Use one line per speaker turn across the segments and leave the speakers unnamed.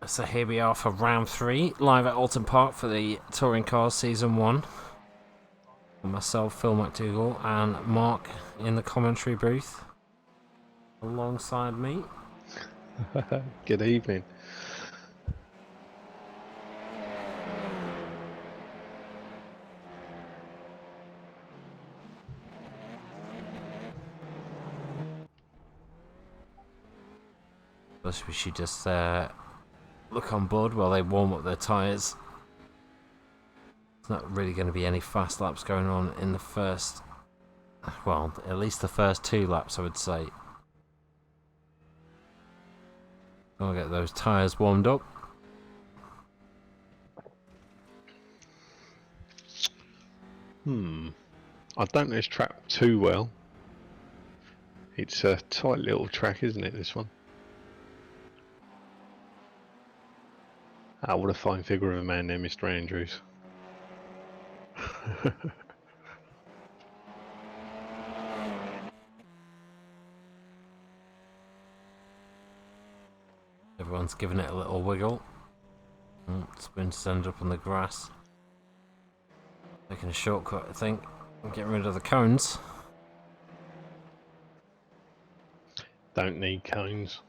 So here we are for round 3, live at Oulton Park for the Touring Cars Season 1. Myself, Phil McDougall, and Mark in the commentary booth alongside me.
Good evening.
Plus we should just look on board while they warm up their tyres. There's not really going to be any fast laps going on in the first, well, at least the first 2 laps I would say. I'll get those tyres warmed up.
I don't know this track too well. It's a tight little track, isn't it, this one? Ah, what a fine figure of a man there, Mr. Andrews.
Everyone's giving it a little wiggle. Sprinters end up on the grass. Taking a shortcut, I think. Getting rid of the cones.
Don't need cones.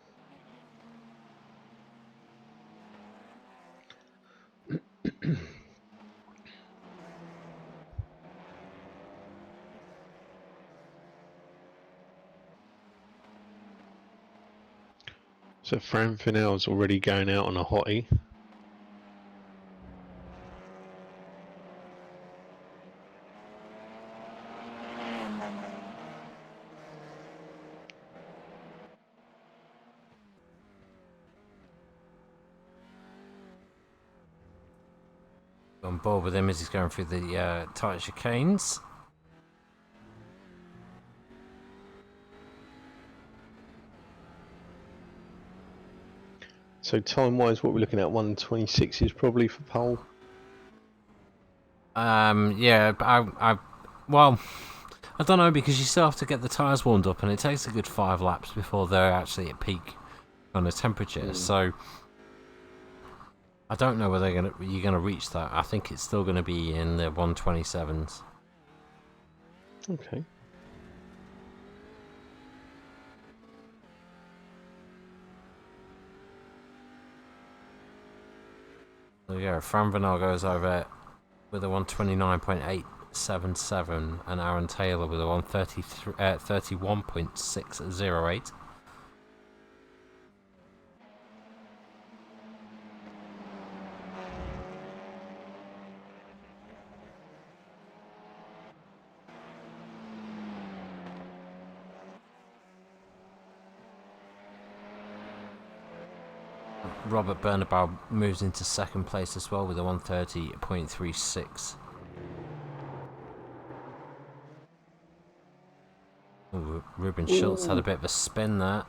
So Fran Finel's already going out on a hottie.
On board with him as he's going through the tight chicanes.
So time-wise, what we're looking at, 1:26 is probably for pole.
Yeah, well, I don't know, because you still have to get the tyres warmed up, and it takes a good 5 laps before they're actually at peak kind of temperature. So I don't know whether you're gonna reach that. I think it's still gonna be in the 1:27s.
Okay.
There we go. Fran Vinal goes over with a 129.877, and Aaron Taylor with a 131.608. Robert Bernabeu moves into second place as well with a 130.36. Ruben Schultz had a bit of a spin there.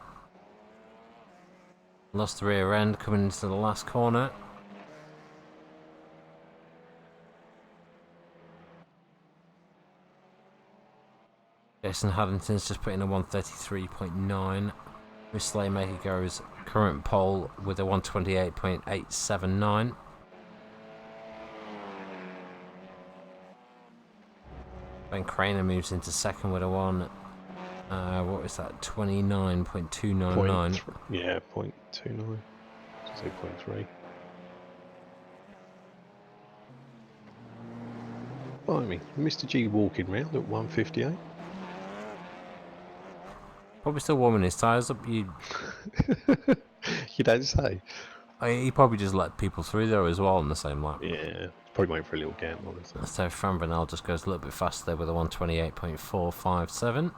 Lost the rear end coming into the last corner. Jason Haddington's just put in a 133.9. Chris Slaymaker goes current pole with a 128.879. Ben Craner moves into second with a what was that, 29.299.
Yeah, 0.29. Just say 0.3. Blimey, Mr. G walking round at 1:58.
Probably still warming his tyres up.
You don't say.
He probably just let people through there as well on the same lap.
Yeah, probably waiting for a little gap, honestly.
So Fran Vinal just goes a little bit faster there with a 128.457.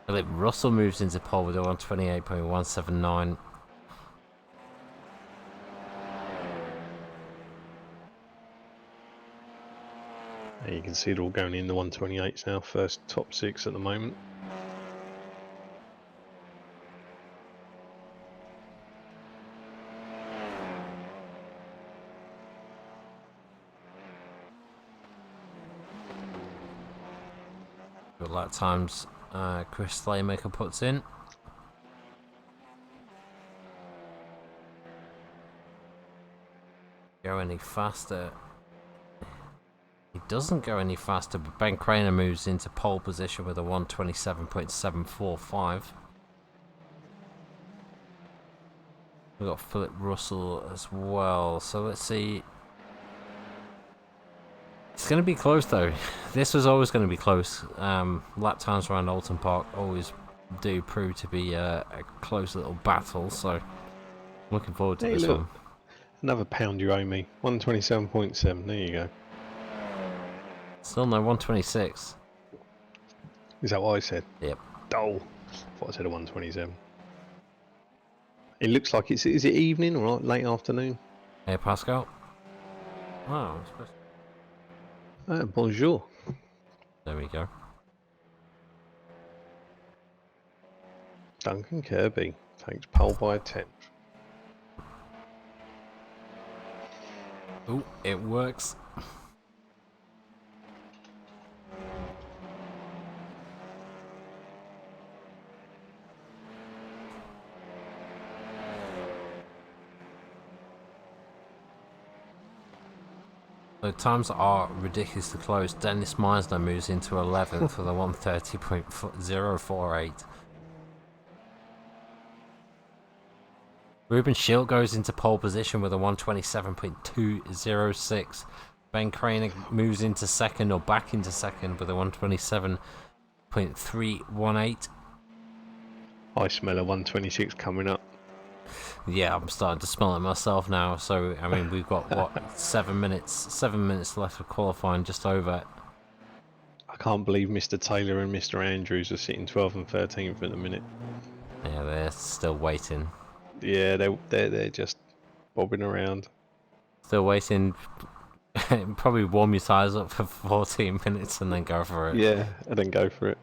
Philip Russell moves into pole with a 128.179.
And you can see it all going in the 128s now, first top 6 at the moment.
Lap times Chris Slaymaker puts in. Go any faster? He doesn't go any faster, but Ben Craner moves into pole position with a 127.745. We've got Philip Russell as well, so let's see. It's going to be close though. This was always going to be close. Lap times around Oulton Park always do prove to be a close little battle, so looking forward to this one.
Another pound you owe me. 127.7, there you go.
Still no 126.
Is that what I said?
Yep.
Oh, I thought I said a 127. It looks like is it evening or late afternoon?
Hey, Pascal. Oh,
Bonjour.
there we go.
Duncan Kirby takes pole by a 10th.
Ooh, it works. The times are ridiculously close. Dennis Meisner moves into 11th with a 130.048. Ruben Schilt goes into pole position with a 127.206. Ben Craner moves into second or back into second with a 127.318.
I smell a 126 coming up.
Yeah, I'm starting to smell it myself now. So I mean, we've got what 7 minutes left of qualifying, just over.
I can't believe Mr. Taylor and Mr. Andrews are sitting 12th and 13th at the minute.
Yeah, they're still waiting.
Yeah, they're just bobbing around.
Still waiting. Probably warm your tyres up for 14 minutes and then go for it.
Yeah, and then go for it.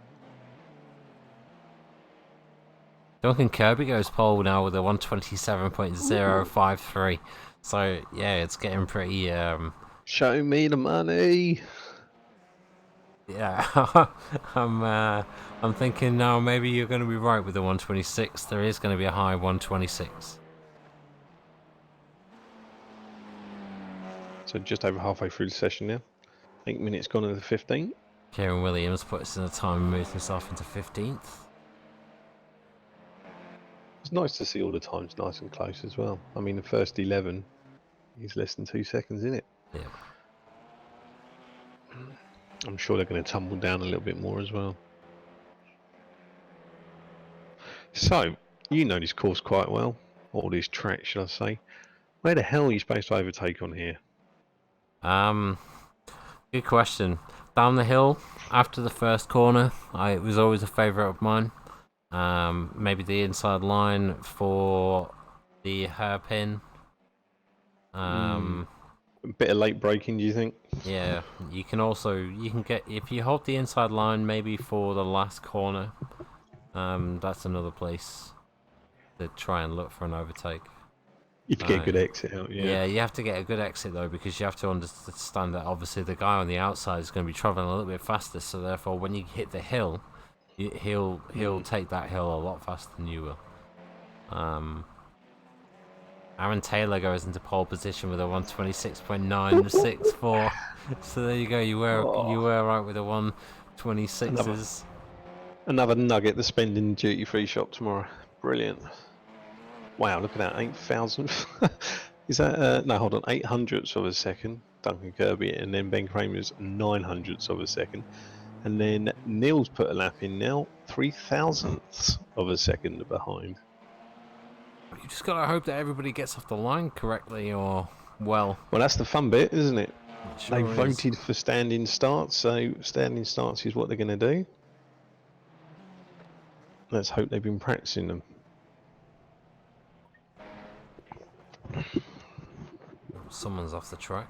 Duncan Kirby goes pole now with a 127.053. So yeah, it's getting pretty.
Show me the money.
Yeah, I'm thinking now maybe you're going to be right with the 126. There is going to be a high 126.
So just over halfway through the session now. 8 minutes gone to the 15th.
Kieran Williams puts in a time and moves himself into 15th.
It's nice to see all the times nice and close as well. I mean, the first 11 is less than 2 seconds in it.
Yeah.
I'm sure they're going to tumble down a little bit more as well. So, you know this course quite well, or this track, should I say. Where the hell are you supposed to overtake on here?
Good question. Down the hill after the first corner, it was always a favourite of mine. Maybe the inside line for the hairpin.
A bit of late braking, do you think?
Yeah, you can get, if you hold the inside line maybe for the last corner, that's another place to try and look for an overtake.
You have to get a good exit out,
Yeah, you have to get a good exit though, because you have to understand that obviously the guy on the outside is going to be travelling a little bit faster, so therefore when you hit the hill, he'll take that hill a lot faster than you will. Aaron Taylor goes into pole position with a 126.964. So there you go. You were right with the 126s.
Another nugget to spend in the duty-free shop tomorrow. Brilliant. Wow, look at that. 8,000. Is that no? Hold on. 800ths of a second. Duncan Kirby, and then Ben Kramer's 900ths of a second, and then Neil's put a lap in now. 3,000ths of a second behind.
You just gotta hope that everybody gets off the line correctly, or well.
Well, that's the fun bit, isn't it?
Sure
they
is.
voted for standing starts, so standing starts is what they're going to do. Let's hope they've been practicing them.
Someone's off the track.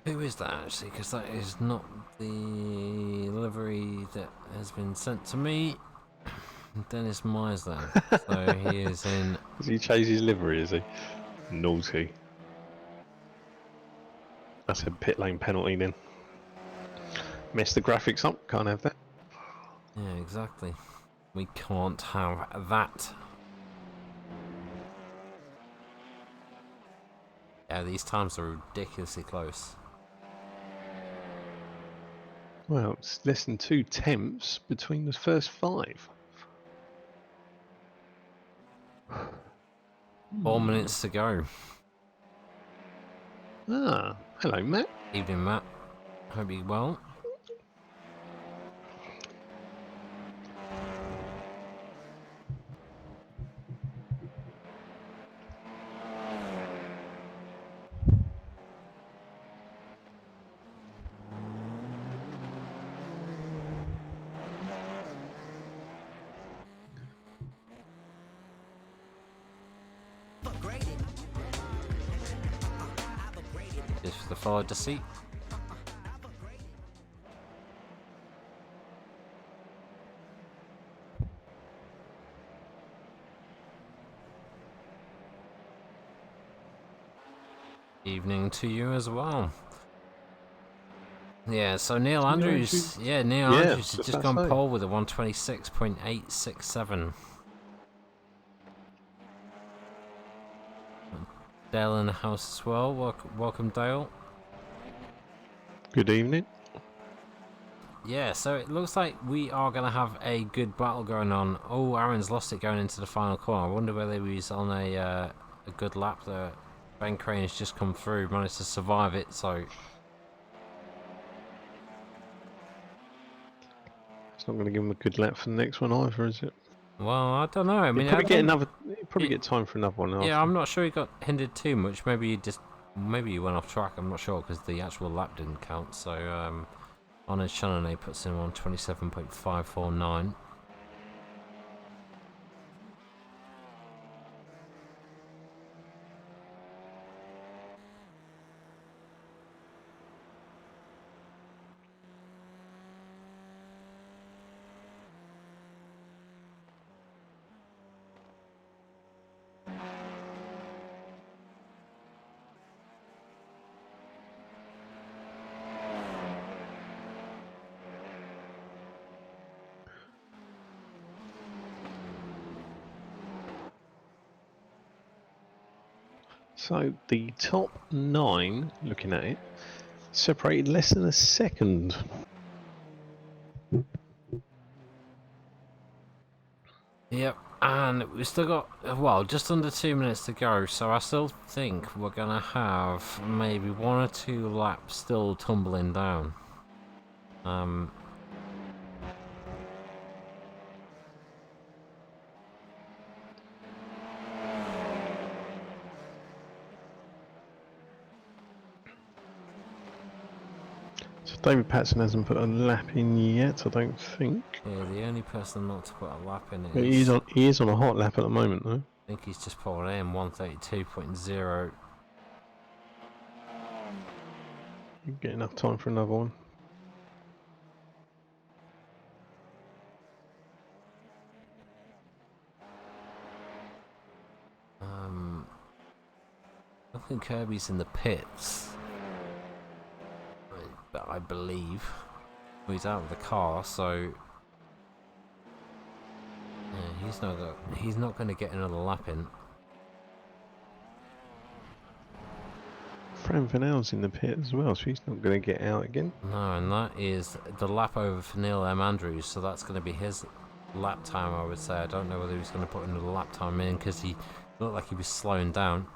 Who is that actually? Because that is not the livery that has been sent to me. Dennis Meisner. So he is in.
Has he changed his livery, is he? Naughty. That's a pit lane penalty then. Mess the graphics up, can't have that.
Yeah, exactly. We can't have that. Yeah, these times are ridiculously close.
Well, it's less than 2/10 between the first 5.
4 minutes to go.
Ah, hello, Matt.
Evening, Matt. Hope you're well. Just for the forward to seat. Evening to you as well. Yeah, so Neil Andrews. Yeah, Neil Andrews has just gone pole with a 126.867. Dale in the house as well. Welcome, Dale.
Good evening.
Yeah, so it looks like we are going to have a good battle going on. Oh, Aaron's lost it going into the final corner. I wonder whether he's on a good lap there. Ben Crane has just come through, managed to survive it, so...
It's not going to give him a good lap for the next one either, is it?
Well, I don't know. I mean,
probably get time for another one after.
Yeah, I'm not sure he got hindered too much. Maybe he went off track. I'm not sure because the actual lap didn't count. So on his Channel puts him on 27.549.
So the top 9, looking at it, separated less than a second.
Yep, and we've still got, well, just under 2 minutes to go, so I still think we're going to have maybe 1 or 2 laps still tumbling down.
So David Patson hasn't put a lap in yet, I don't think.
Yeah, the only person not to put a lap in
But
is...
he is on a hot lap at the moment, though.
I think he's just put an AM 132.0.
Get enough time for another one.
I think Kirby's in the pits, but I believe he's out of the car, so yeah, he's not going to get another lap in.
Fran Vanel's in the pit as well, so he's not going to get out again.
No, and that is the lap over for Neil M. Andrews, so that's going to be his lap time, I would say. I don't know whether he's going to put another lap time in because he looked like he was slowing down.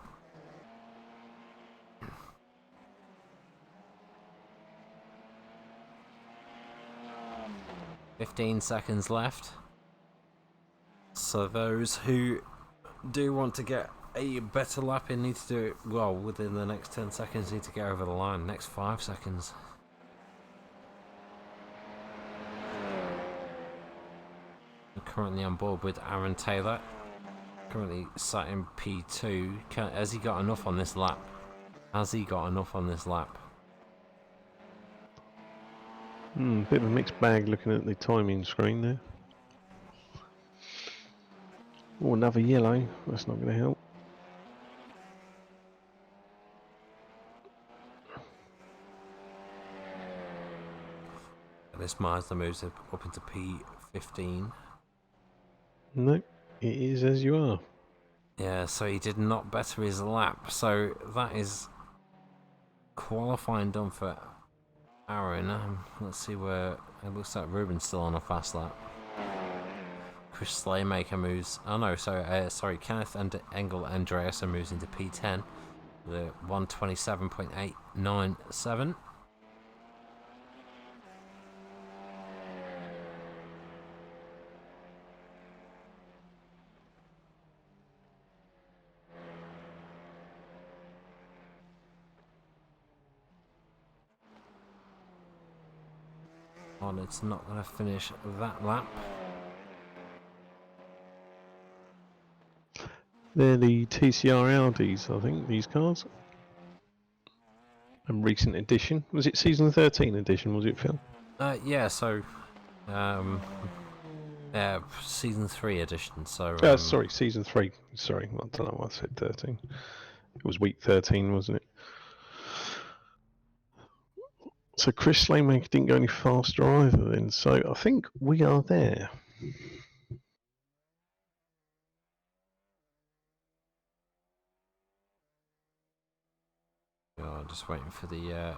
"15 seconds left. So those who do want to get a better lap in need to do it, well, within the next 10 seconds, need to get over the line. Next 5 seconds. I'm currently on board with Aaron Taylor. Currently sat in P2. Has he got enough on this lap? Has he got enough on this lap?
Bit of a mixed bag looking at the timing screen there. Oh, another yellow. That's not going to help.
This Mazda moves up into P15.
No, it is as you are.
Yeah, so he did not better his lap. So that is qualifying done for Aaron. Let's see where it looks like Ruben's still on a fast lap. Chris Slaymaker moves. Oh no, sorry. Kenneth and Engel Andreasen moves into P10. The 127.897. Oh, it's not going to finish that lap.
They're the TCR Audis, I think, these cars. A recent edition. Was it season 13 edition, was it, Phil?
Yeah, so season 3 edition. So
sorry, season 3. Sorry, I don't know why I said 13. It was week 13, wasn't it? So Chris Slaymaker didn't go any faster either then. So I think we are there.
just waiting for the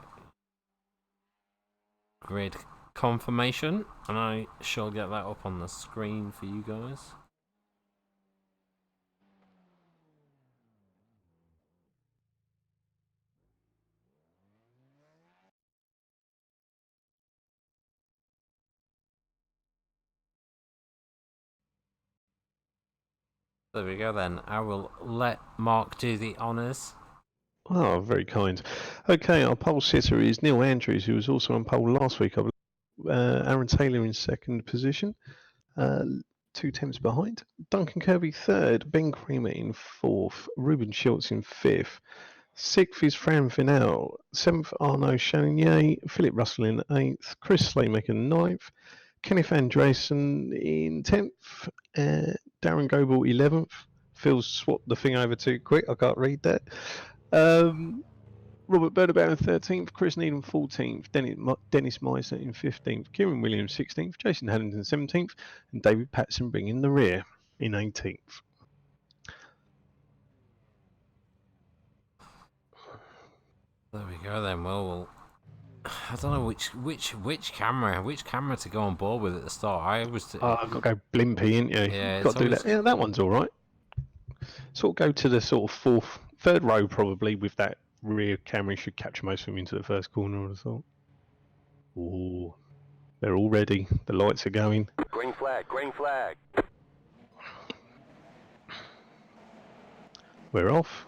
grid confirmation, and I shall get that up on the screen for you guys. There we go then. I will let Mark do the honours.
Oh, very kind. Okay, our pole sitter is Neil Andrews, who was also on pole last week. Aaron Taylor in second position, 2 tenths behind. Duncan Kirby third, Ben Creamer in fourth, Ruben Schultz in fifth. Sixth is Fran Finel, seventh Arnaud Chanier, Philip Russell in eighth, Chris Slaymaker ninth, Kenneth Andreasen in 10th, Darren Goebel 11th. Phil's swapped the thing over too quick, I can't read that. Robert Bernabeu in 13th, Chris Needham 14th, Dennis Meiser in 15th, Kieran Williams 16th, Jason Haddington 17th, and David Patson bringing the rear in 18th.
There we go then. Well, I don't know which camera to go on board with at the start. I've
got to go blimpy, ain't you?
Yeah,
got to do that. Yeah, that one's all right. Sort of go to the sort of third row probably with that rear camera. Should capture most of them into the first corner, I would have thought. Oh, they're all ready. The lights are going.
Green flag, green flag.
We're off.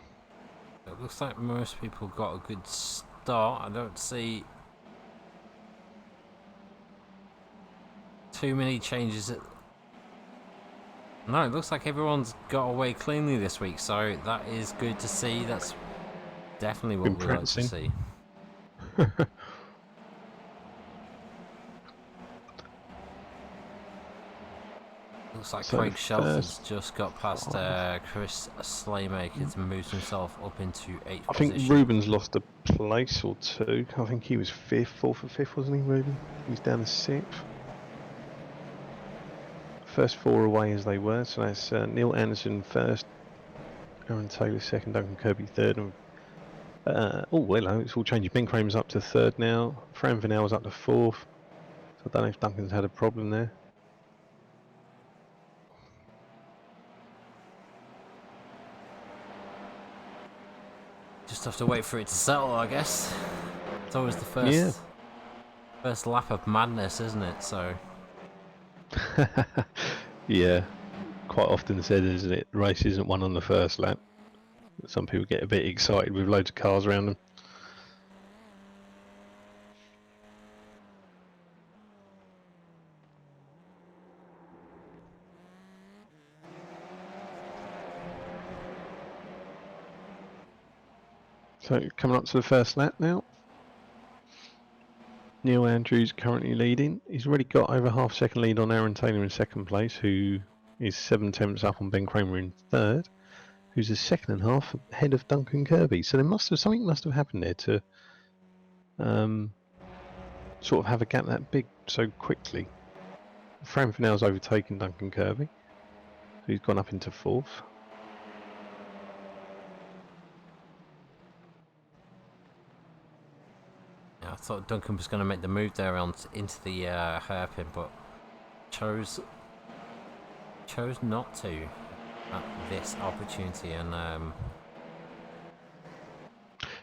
It looks like most people got a good start. I don't see too many changes. No, it looks like everyone's got away cleanly this week, so that is good to see. That's definitely what we like to see. Looks like Craig Shelton's just got past Chris Slaymaker and moves himself up into 8th position.
I think Ruben's lost a place or two. I think he was 4th or 5th, wasn't he, Ruben? He's down to 6th. First 4 away as they were, so that's Neil Anderson first, Aaron Taylor second, Duncan Kirby third, and oh hello, it's all changing. Ben Kramer's up to 3rd now, Fran Vinell's up to 4th, so I don't know if Duncan's had a problem there.
Just have to wait for it to settle, I guess. It's always the first lap of madness, isn't it? So
yeah, quite often said, isn't it? The race isn't won on the first lap. Some people get a bit excited with loads of cars around them. So coming up to the first lap now. Neil Andrews currently leading. He's already got over half-second lead on Aaron Taylor in 2nd place, who is 7 tenths up on Ben Kramer in 3rd, who's a 2.5 ahead of Duncan Kirby. So something must have happened there to sort of have a gap that big so quickly. Fran Finel's overtaken Duncan Kirby. He's gone up into 4th.
Yeah, I thought Duncan was going to make the move there into the hairpin, but chose not to at this opportunity. And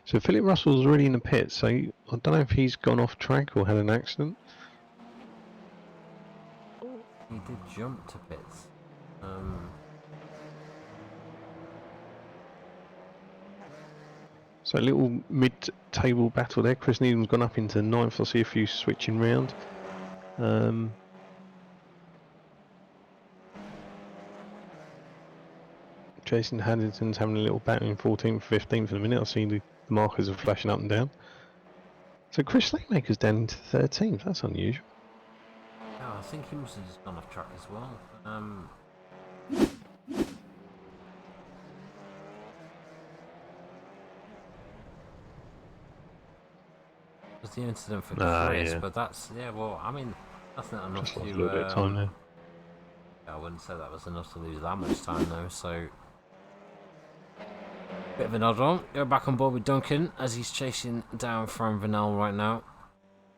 So Philip Russell's already in the pit, so I don't know if he's gone off track or had an accident.
he did jump to pits.
So a little mid-table battle there. Chris Needham's gone up into 9th. I see a few switching round. Jason Haddington's having a little battle in 14th, 15th for the minute. I see the markers are flashing up and down. So Chris Laymaker's down into 13th. That's unusual.
Oh, I think he must have just gone off track as well. Was the incident for Chris,
yeah.
but that's well, I mean, that's not enough
Just
to.
lost a little bit of time there.
I wouldn't say that was enough to lose that much time though. So, bit of an odd one. Go back on board with Duncan as he's chasing down Fran Vinal right now.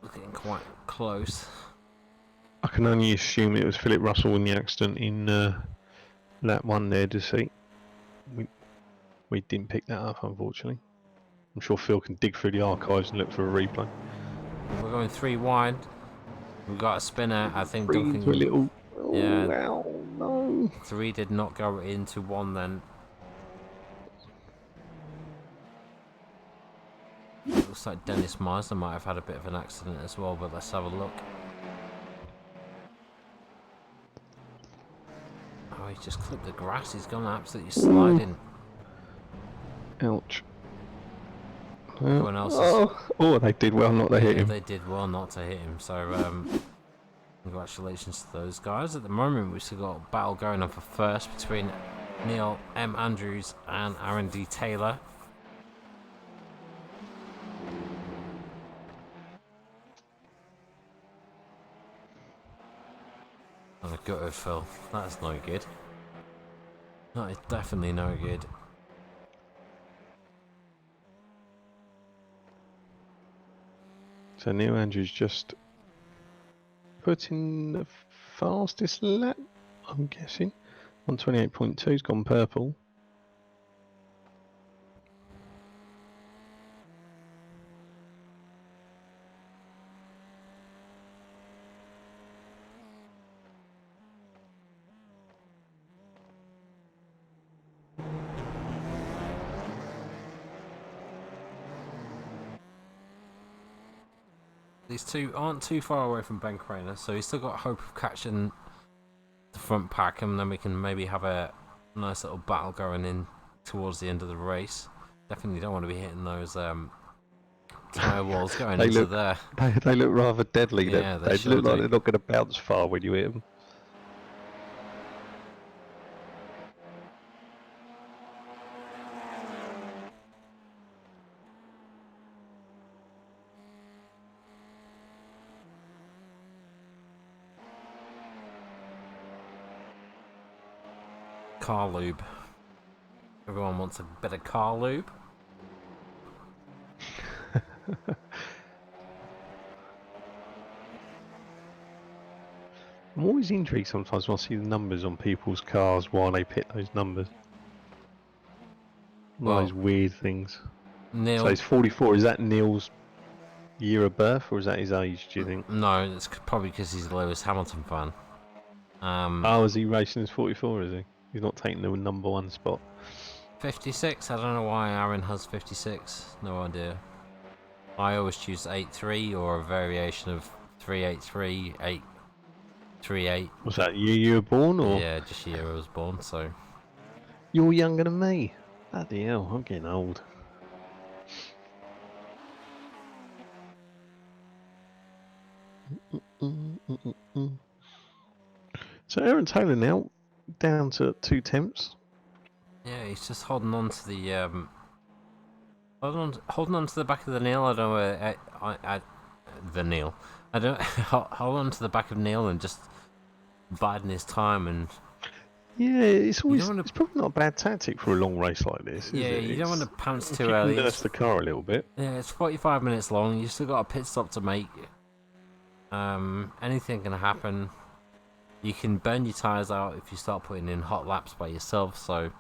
Looking quite close.
I can only assume it was Philip Russell in the accident in that one there to see. We didn't pick that up, unfortunately. I'm sure Phil can dig through the archives and look for a replay.
We're going 3 wide. We've got a spinner. I think
Three
Duncan.
into a little. Oh,
Yeah.
wow, no.
3 did not go into 1 then. Looks like Dennis Meisner might have had a bit of an accident as well, but let's have a look. Oh, he's just clipped the grass. He's gone absolutely sliding.
Ouch.
Everyone else is...
They did well not to hit him.
They did well not to hit him, so congratulations to those guys. At the moment, we've still got a battle going on for first between Neil M. Andrews and Aaron D. Taylor. Oh, gutted, Phil. That's no good. That is definitely no good.
So Neil Andrews just put in the fastest lap, I'm guessing. 128.2's gone purple.
These two aren't too far away from Ben Craner, so he's still got hope of catching the front pack, and then we can maybe have a nice little battle going in towards the end of the race. Definitely don't want to be hitting those tyre walls going into there.
They look rather deadly.
Yeah,
they
sure
look like
do.
they're not going to bounce far when you hit them.
Car lube. Everyone wants a bit of car lube.
I'm always intrigued sometimes when I see the numbers on people's cars while they pit those numbers. One of those weird things.
Neil.
So he's 44. Is that Neil's year of birth, or is that his age, do you think?
No, it's probably because he's a Lewis Hamilton fan.
Is he racing as 44, is he? He's not taking the number 1 spot.
56? I don't know why Aaron has 56. No idea. I always choose 8-3 or a variation of 3-8-3, 8-3-8.
Was that year you were born, or?
Yeah, just year I was born, so...
You're younger than me. Bloody hell, I'm getting old. So Aaron Taylor now down to 2 tenths.
Yeah, he's just holding on to the holding on to the back of the nail. I don't know. the Neil. I don't hold on to the back of Neil and just biding his time, and
Yeah, it's always
wanna-
it's probably not a bad tactic for a long race like this, is
yeah,
it?
you don't want to
It's-
pounce
if
too
you can
early.
nurse the car a little bit.
Yeah, it's 45 minutes long. You still got a pit stop to make. Anything can happen. You can burn your tyres out if you start putting in hot laps by yourself. So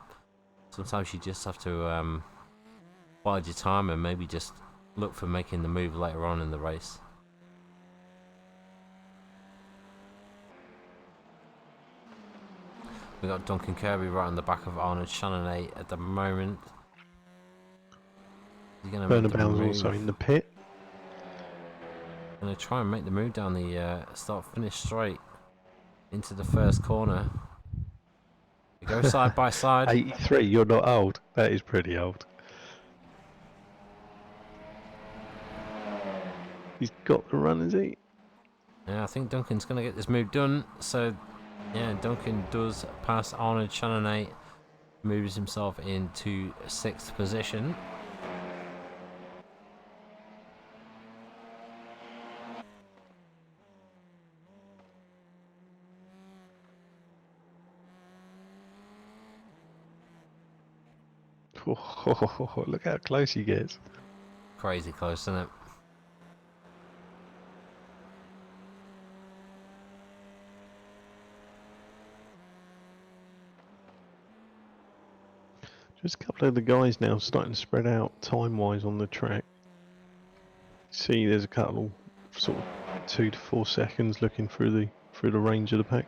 sometimes you just have to bide your time and maybe just look for making the move later on in the race. We got Duncan Kirby right on the back of Arnold Shannonay at the moment. He's gonna make the
Burnabout's
move.
also in the pit.
Gonna try and make the move down the start-finish straight into the first corner. They go side by side.
83, you're not old. That is pretty old. He's got the run, is he?
Yeah, I think Duncan's gonna get this move done. So, yeah, Duncan does pass Arnold Shannonay, moves himself into 6th position.
Oh, look how close he gets.
Crazy close, isn't it?
Just a couple of the guys now starting to spread out time-wise on the track. See, there's a couple sort of 2 to 4 seconds looking through the range of the pack.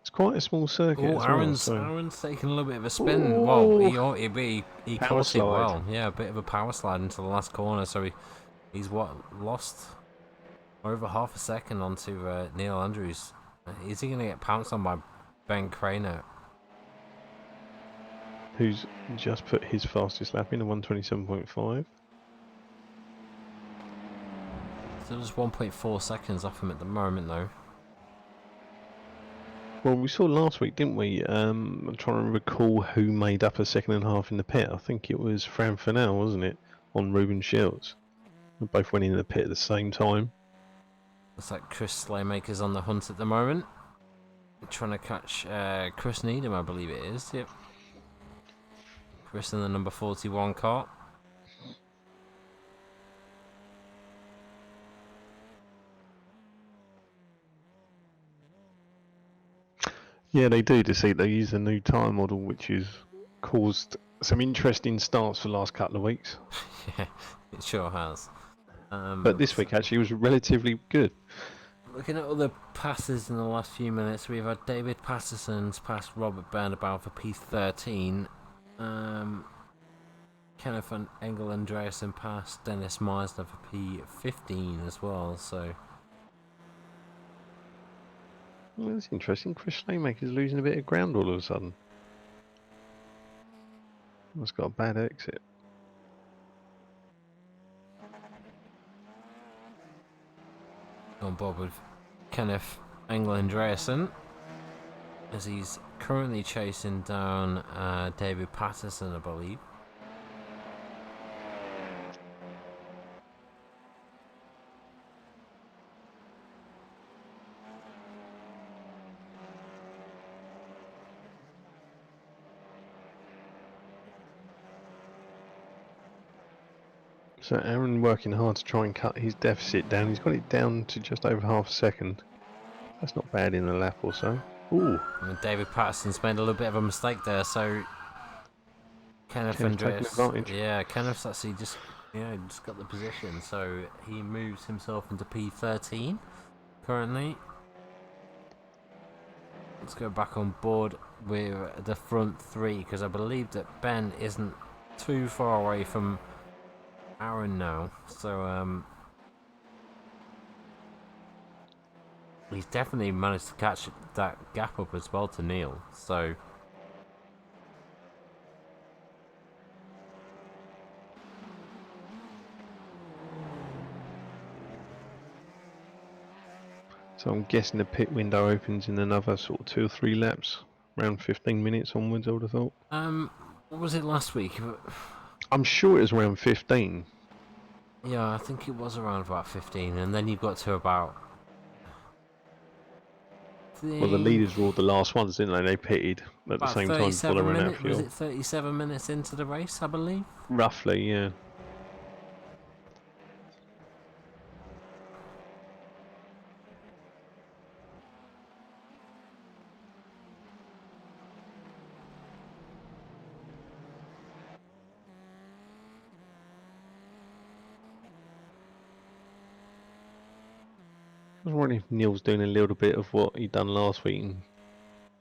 It's quite a small circuit.
Oh,
as well,
Aaron's
so
taking a little bit of a spin.
Ooh.
Well, he
Power
caught it
slide.
well. Yeah, a bit of a power slide into the last corner. So he's lost over half a second onto Neil Andrews. Is he going to get pounced on by Ben Craner?
who's just put his fastest lap in, a 1:27.5.
Still just 1.4 seconds off him at the moment, though.
Well, we saw last week, didn't we? I'm trying to recall who made up a second and a half in the pit. I think it was Fran Fernell, wasn't it? On Ruben Shields. They both went in the pit at the same time.
Looks like Chris Slaymaker's on the hunt at the moment. Trying to catch Chris Needham, I believe it is. Yep. Chris in the number 41 car.
Yeah, they do. To see they use a new tyre model, which has caused some interesting starts for the last couple of weeks.
Yeah, it sure has.
But this week actually was relatively good.
Looking at other passes in the last few minutes, we've had David Patterson's passed Robert Bernabout for P13. Kenneth and Engel Andreasen passed Dennis Meisner for P15 as well. So
Well, that's interesting. Chris Slaymaker's losing a bit of ground all of a sudden. That's got a bad exit.
on board with Kenneth Engel Andreasen as he's currently chasing down David Patterson, I believe.
So Aaron working hard to try and cut his deficit down. He's got it down to just over half a second. That's not bad in a lap or so. Ooh,
I mean, David Patterson's made a little bit of a mistake there, so Kenneth
Kenneth's taking
Andreas,
advantage.
yeah, Kenneth's actually just got the position, so he moves himself into P13 currently. Let's go back on board with the front three because I believe that Ben isn't too far away from Aaron now, so he's definitely managed to catch that gap up as well to Neil. So
I'm guessing the pit window opens in another sort of 2 or 3 laps, around 15 minutes onwards. I would have thought.
what was it last week?
I'm sure it was around 15.
Yeah, I think it was around about 15, and then you got to about.
Well, the
Think
leaders were all the last ones, didn't they? They pitted at the
about
same time before they
37
ran out of
minutes. Was
fuel.
it 37 minutes into the race? I believe.
Roughly, yeah. I was wondering if Neil's doing a little bit of what he'd done last week. And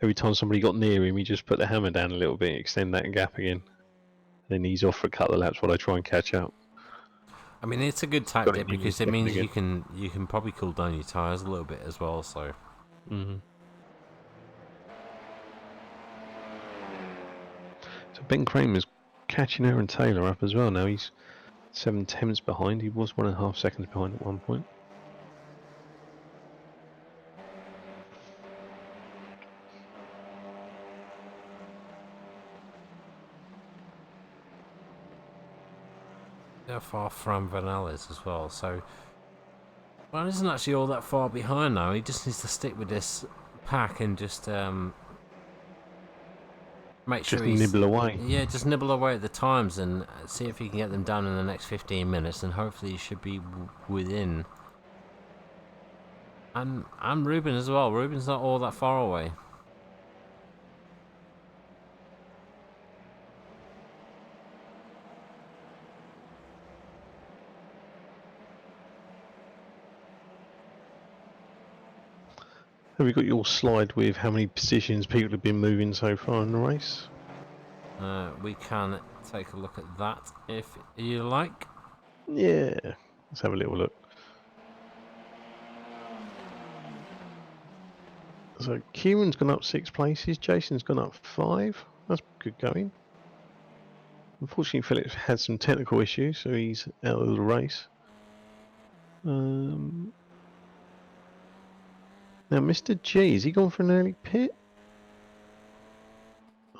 every time somebody got near him, he just put the hammer down a little bit, extend that gap again. Then he's off for a couple of laps while I try and catch up.
I mean, it's a good
Got it
tactic
in his
because it
second
means
again.
you can probably cool down your tires a little bit as well. So
Mm-hmm. So Ben Kramer's catching Aaron Taylor up as well now. He's 7/10 behind. He was 1.5 seconds behind at one point.
they're far from Vanellis as well. So well, isn't actually all that far behind now. He just needs to stick with this pack and just make sure
Just
he's
nibble away.
just nibble away at the times and see if he can get them down in the next 15 minutes, and hopefully he should be within. And Ruben as well. Ruben's not all that far away.
Have you got your slide with how many positions people have been moving so far in the race?
We can take a look at that if you like.
Yeah, let's have a little look. So Kieran's gone up 6 places, Jason's gone up 5. That's good going. Unfortunately, Phillips had some technical issues, so he's out of the race. Now, Mr. G, has he gone for an early pit?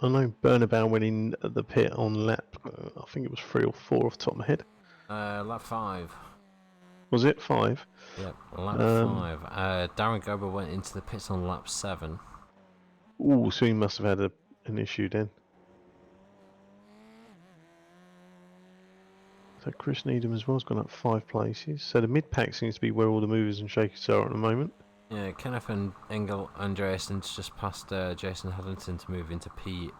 I know Bernabeu went in at the pit on lap, I think it was 3 or 4 off the top of my head.
Lap 5.
Was it 5?
Yep, lap 5. Darren Gober went into the pits on lap 7.
Ooh, so he must have had an issue then. So Chris Needham as well has gone up 5 places. So the mid-pack seems to be where all the movers and shakers are at the moment.
Yeah, Kenneth and Engel Andreassen's just passed Jason Huddington to move into P12.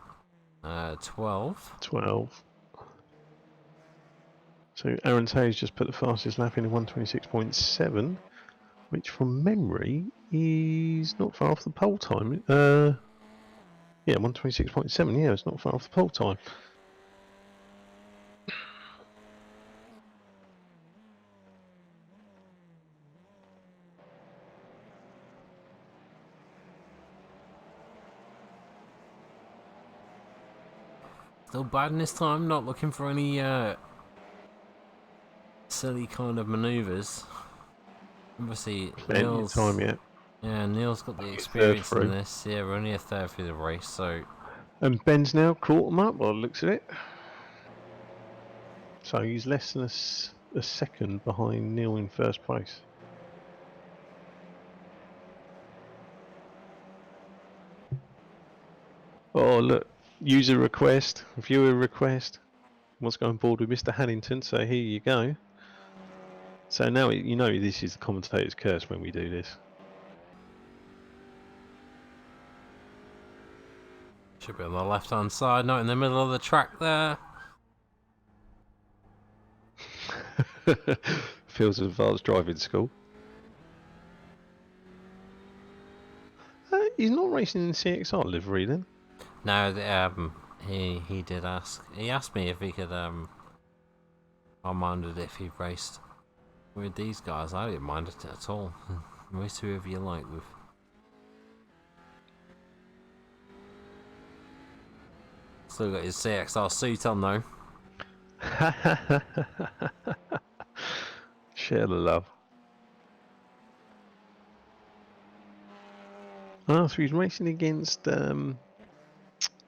12. So Aaron Taylor's just put the fastest lap in 126.7, which from memory is not far off the pole time. Yeah, 126.7, yeah, it's not far off the pole time.
Still bad this time, not looking for any silly kind of manoeuvres. Obviously,
Plenty of
Neil's
time yet.
yeah, Neil's got the
Only a third
experience in
through.
this. Yeah, we're only a third through the race, so
And Ben's now caught him up by the looks of it. So he's less than a second behind Neil in first place. Oh look, user request, viewer request. Wants to go on board with Mr. Haddington, so here you go. So now you know this is the commentator's curse when we do this.
should be on the left-hand side, not in the middle of the track there.
Feels advanced driving school. He's not racing in the CXR livery then?
No, he did ask. He asked me if he could I minded if he raced with these guys. I didn't mind it at all. Race whoever you like with. Still got his CXR suit on though.
Share the love. Oh, so he's racing against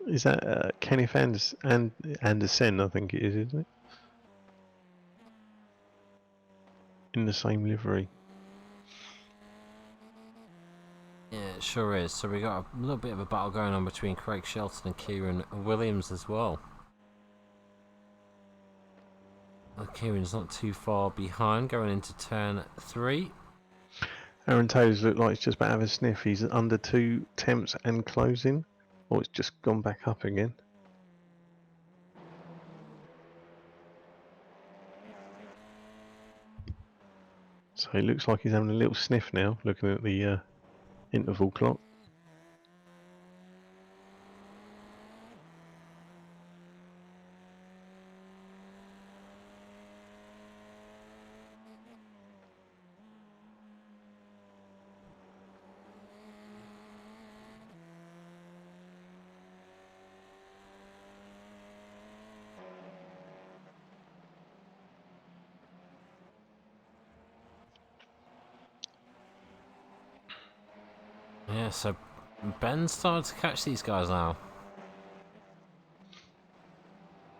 Is that Kenneth Anderson? I think it is, isn't it? In the same livery.
Yeah, it sure is. So we got a little bit of a battle going on between Craig Shelton and Kieran Williams as well. Kieran's not too far behind going into turn 3.
Aaron Taylor's looked like he's just about to have a sniff. He's under 2 temps and closing. Or it's just gone back up again. So it looks like he's having a little sniff now, looking at the interval clock.
Yeah, so Ben's starting to catch these guys now.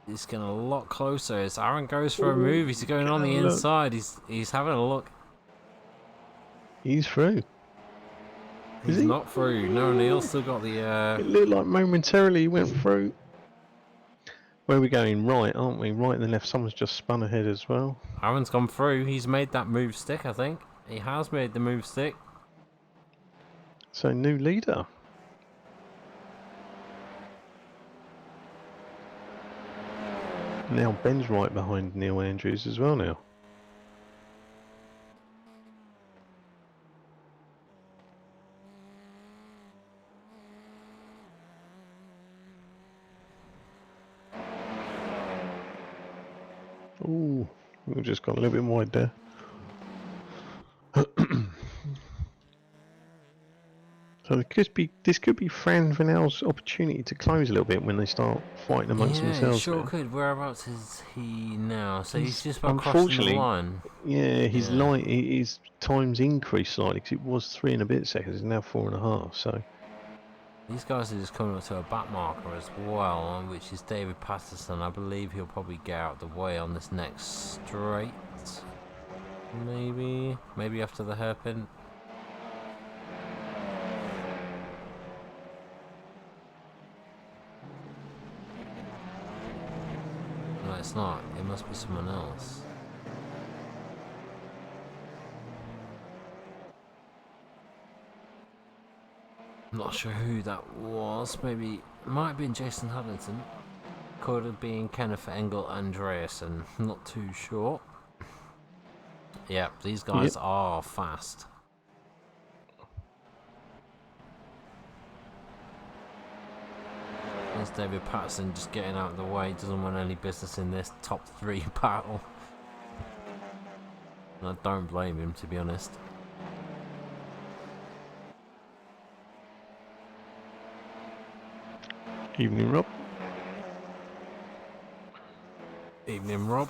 He's getting a lot closer as Aaron goes for a move. He's going on the inside. He's having a look.
He's through.
He's not through. No, Neil's still got the...
It looked like momentarily he went through. Where are we going? Right, aren't we? Right and the left. Someone's just spun ahead as well.
Aaron's gone through. He's made that move stick, I think. He has made the move stick.
So, new leader. Now Ben's right behind Neil Andrews as well now. Ooh, we've just got a little bit wide there. So this could be Fran Vanel's opportunity to close a little bit when they start fighting amongst themselves.
Sure
now.
could. Whereabouts is he now? So he's just about
unfortunately,
crossing the line.
Yeah, his time's increased slightly because it was 3 and a bit seconds. It's now 4.5. So
These guys are just coming up to a back marker as well, which is David Patterson. I believe he'll probably get out of the way on this next straight. Maybe after the hairpin. No, it's not. It must be someone else. I'm not sure who that was. Maybe it might have been Jason Huddington. Could have been Kenneth Engel Andreasen. Not too sure. Yeah, these guys are fast. There's David Patterson just getting out of the way. Doesn't want any business in this top 3 battle. And I don't blame him, to be honest.
evening, Rob.
Evening, Rob.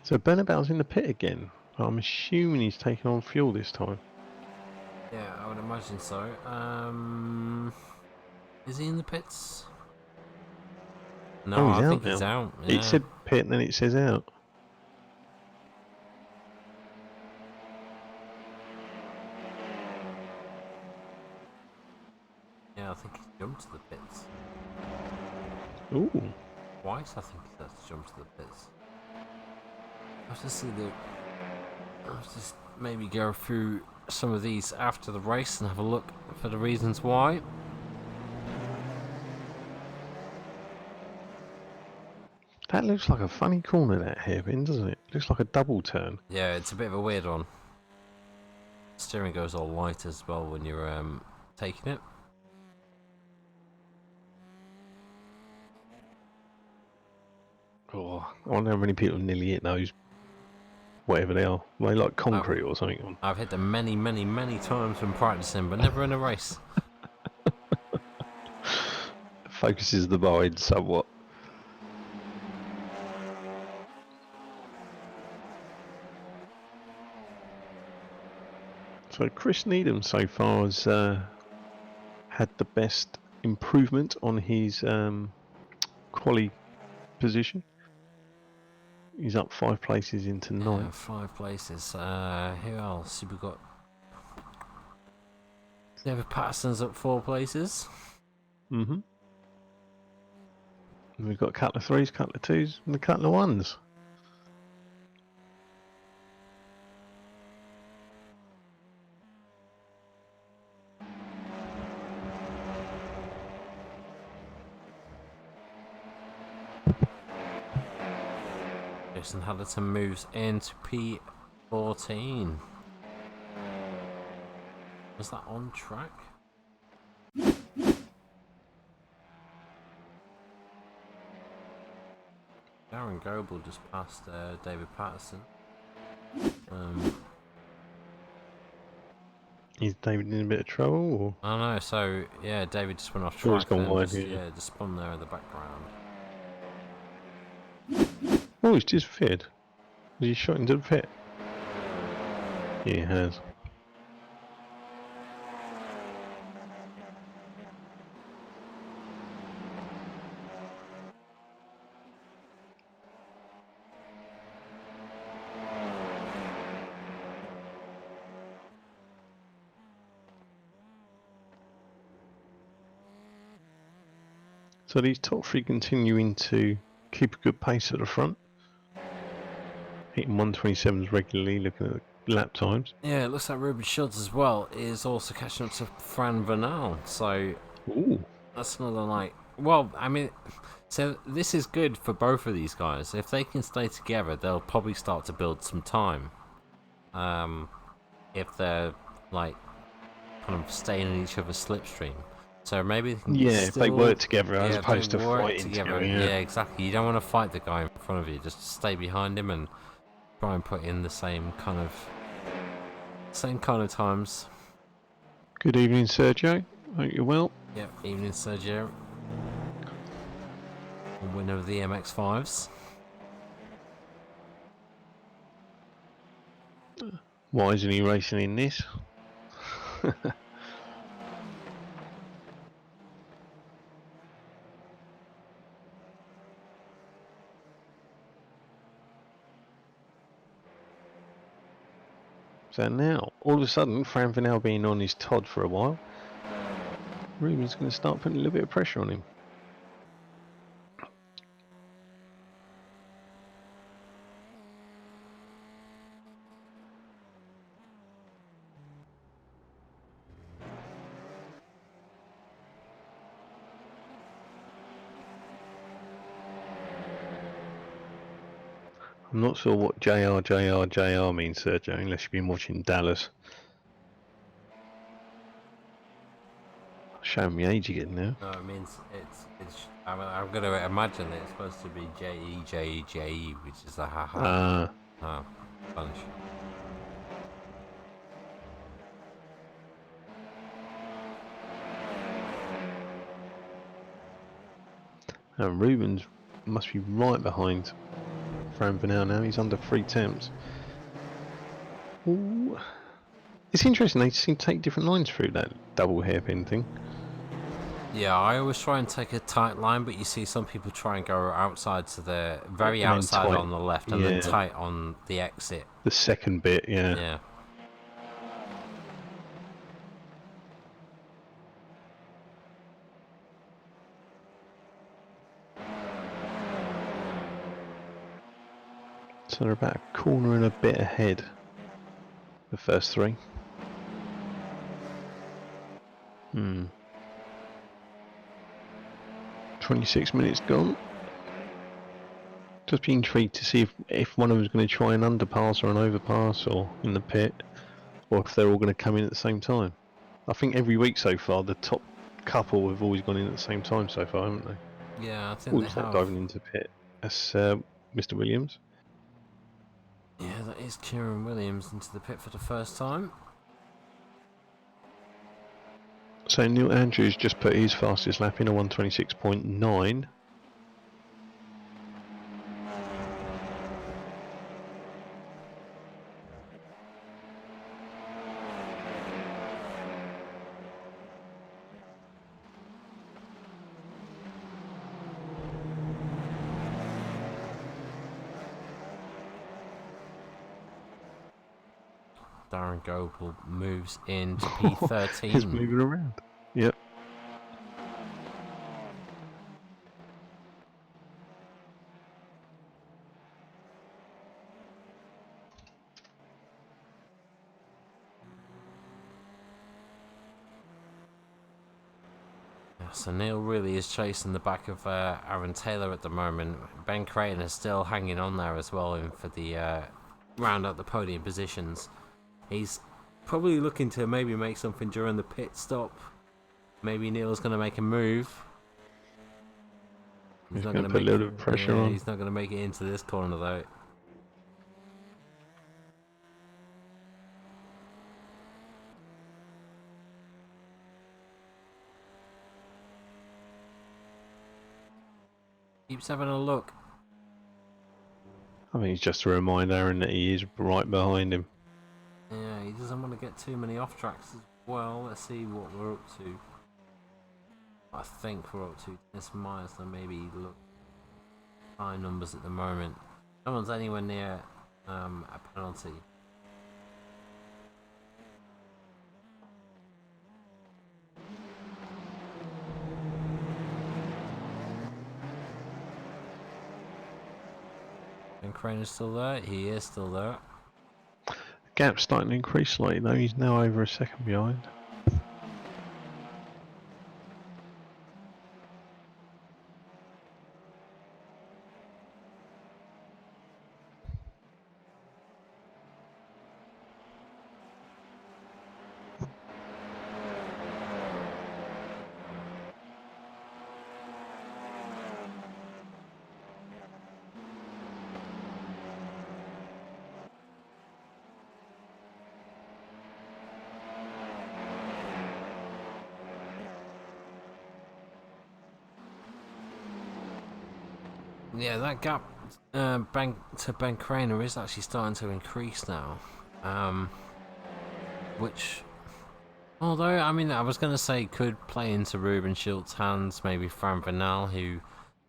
So Bernabout's in the pit again. I'm assuming he's taking on fuel this time.
Yeah, I would imagine so. Is he in the pits? No, I think he's out. Yeah.
It said pit and then it says out.
Yeah, I think he jumped to the pits.
Ooh.
Twice, I think he has to jump to the pits. I have to see the... I'll just maybe go through some of these after the race and have a look for the reasons why.
That looks like a funny corner, that hairpin, doesn't it? Looks like a double turn.
Yeah, it's a bit of a weird one. Steering goes all light as well when you're taking it.
Oh, I wonder how many people nearly hit those. Whatever they are. They like concrete or something on.
I've hit them many, many, many times when practicing, but never in a race.
Focuses the mind somewhat. So Chris Needham so far has had the best improvement on his quali position. He's up 5 places into 9th.
5 places. Who else? We've got David Patterson's up 4 places.
Mm-hmm. And we've got a couple of 3s, couple of 2s, and a couple of 1s.
Jason Hadderton moves into P14. Was that on track? Darren Goebel just passed David Patterson.
Is David in a bit of trouble? Or?
I know, so yeah, David just went off
Oh,
track.
he's gone
and
wide,
just,
yeah.
just spun there in the background.
Oh, he's disappeared. Has he shot into the pit? Yeah, he has. So these top 3 continuing to keep a good pace at the front. Hitting 127s regularly, looking at the lap times.
Yeah, it looks like Ruben Schultz as well is also catching up to Fran Vernal. So
Ooh.
that's another like. Well, I mean, so this is good for both of these guys. If they can stay together, they'll probably start to build some time. If they're like kind of staying in each other's slipstream. So maybe they can
If they work together as opposed to fighting together.
Yeah, exactly. You don't want to fight the guy in front of you. Just stay behind him and try and put in the same kind of times.
Good evening, Sergio. Hope you're well.
Yep, evening Sergio. Winner of the MX-5s.
Why isn't he racing in this? So now, all of a sudden, Fran Vernal being on his Todd for a while, Ruben's going to start putting a little bit of pressure on him. I'm not sure what JR means, Sergio, unless you've been watching Dallas. Showing me age again now.
No, it means it's. I'm going to imagine that it's supposed to be J-E, which is a ha-ha. Oh, Spanish.
And Rubens must be right behind Fran Vernal now. He's under 3 temps. Ooh. It's interesting, they seem to take different lines through that double hairpin thing.
Yeah, I always try and take a tight line, but you see some people try and go outside to the very outside on the left and then tight on the exit.
The second bit, yeah.
Yeah.
So they're about a corner and a bit ahead, the first 3. 26 minutes gone. Just be intrigued to see if one of them is going to try an underpass or an overpass or in the pit, or if they're all going to come in at the same time. I think every week so far, the top couple have always gone in at the same time so far, haven't they?
Yeah, I think they have.
Diving into pit. That's Mr. Williams.
Yeah, that is Kieran Williams into the pit for the first time.
So Neil Andrews just put his fastest lap in a 126.9.
Darren Gopel moves into
He's
P13.
moving around. Yep.
So Neil really is chasing the back of Aaron Taylor at the moment. Ben Creighton is still hanging on there as well for the round out the podium positions. He's probably looking to maybe make something during the pit stop. Maybe Neil's going to make a move.
He's going to put a little bit of pressure on.
He's not going to make it into this corner though. Keeps having a look.
I think it's just to remind Aaron that he is right behind him.
Yeah, he doesn't want to get too many off tracks as well. Let's see what we're up to. I think we're up to this miles, so maybe look high numbers at the moment. No one's anywhere near a penalty. And Crane is still there. He is still there.
The gap's starting to increase slightly though. He's now over a second behind.
Yeah, that gap to Ben Craner is actually starting to increase now. Which, although, I mean, I was going to say could play into Ruben Schultz's hands, maybe Fran Vanal, who...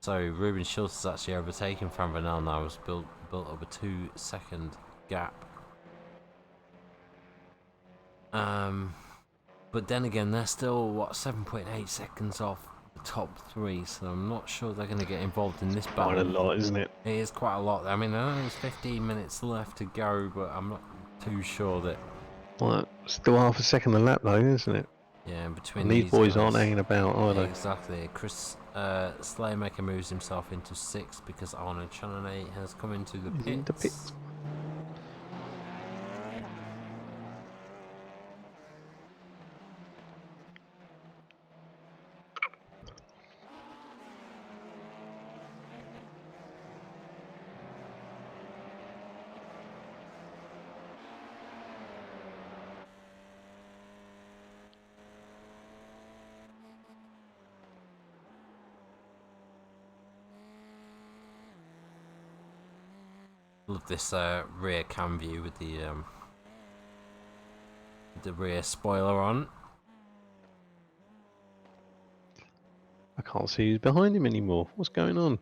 So, Ruben Schultz has actually overtaken Fran Vanal now, has built up a 2-second gap. But then again, they're still, 7.8 seconds off the top three, so I'm not sure they're going to get involved in this battle.
Quite a lot, isn't it?
It is quite a lot. I mean, I know there's 15 minutes left to go, but I'm not too sure that...
Well, still half a second a lap though, isn't it?
Yeah, between
And these boys
guys,
aren't hanging about, are they?
Exactly. Chris Slaymaker moves himself into 6th because Arnold Chanonay has come into the
He's
pits.
in the pits.
Love this rear cam view with the rear spoiler on.
I can't see who's behind him anymore. What's going on?